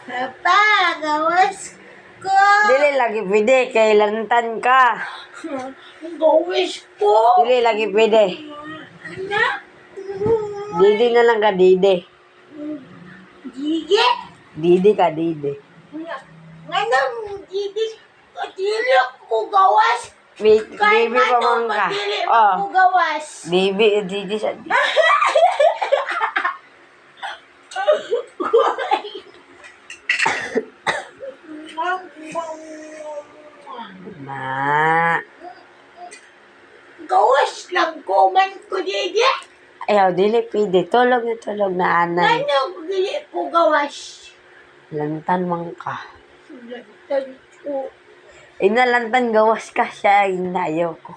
Papa, gawas ko. Dili lagi pwede, kay lantan ka. Gawis ko. Dili lagi pwede. Anak. Didi na lang ka, didi. Gigi? Didi ka, didi. Ngayon, gigi. Dili ko gawas. Kahit Baby pa man ka. dili Oh, ko gawas. baby, didi sa didi. Na. Gawas lang ko man ko, gigi. Ayaw, dili pwede. Tulog na anay. Ngayon, dili ko gawas. Lantan man ka. Lantan ko. Inalantan gawas ka siya, inayaw ko.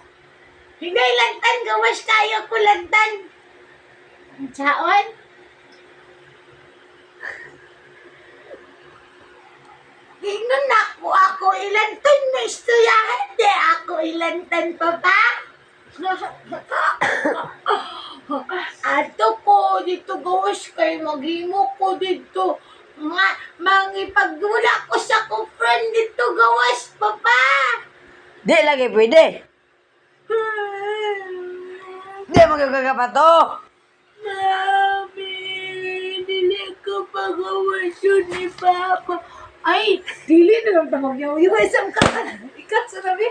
Hindi, lantan. Gawas tayo ko, lantan. Saon? Tingnan ako ilantan na istuyahan. Di ako ilantan pa ba? Ato ko, dito gawas kay maghimo ko dito. Mangipagdula ko sa ko friend dito gawas pa ba? Di lagi pwede. Di magkakapa to. Mami, dili ko pagawas yun ni Papa. Ay, dili na lang tamang yaw. Yung isang ka. Ikat sa nabi.